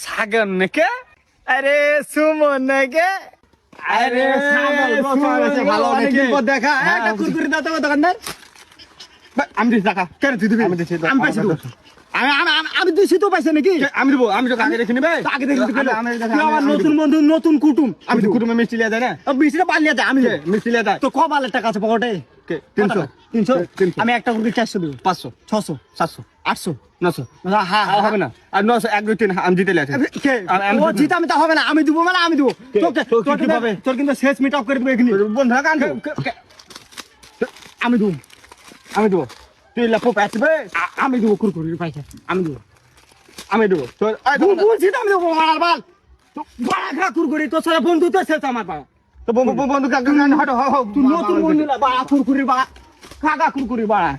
সাগর নাকি? আরে সুমন নাকি? আরে ভালো অনেকদিন পর দেখা। একটা কুরকুরি দাও তো দোকানদার। আমি দিছি টাকা। কেন তুই দিবি? আমি দিছি। আমি পাইছি তো। আমি দিছি তো পাইছে নাকি? আমি দেবো, আমি তো আগে দেখে নিবে। আগে দেখি তুই আমি আমার নতুন বন্ধু, নতুন কুটুম। আমি তো কুটুমে মিষ্টি লিয়া যায় না, বিশটা পালিয়ে যায় আমি মিষ্টি লিয়া যায়। তো কবালের টাকা আছে পকেটে? 300 300। আমি একটা কুরকুরি 400 দেব। 500 600 700 800। 900 হ্যাঁ আর হবে না। আর 900 1 2 3 আমি জিতে লিয়া ও জিতা আমি তা হবে না, আমি দিব মানে আমি দিব। তোর কিন্তু শেষ মিট আপ করে দিব এখানে। বন্ধু কান আমি দিব, আমি দেবো। তুই লাপো পাইবে, আমি দিব কুরকুরির পয়সা আমি দিব। আমি দেবো। তোর বলছি তো আমি দেবো বাল তো বাড়া খা কুরকুরি তোর সাথে বন্ধু তো শেষ আমার বাবা। তো বন্ধু কান হটো তুই নতুন বন্ধু না বাড়া কুরকুরি বাড়া খাগা কুরকুরি বাড়া।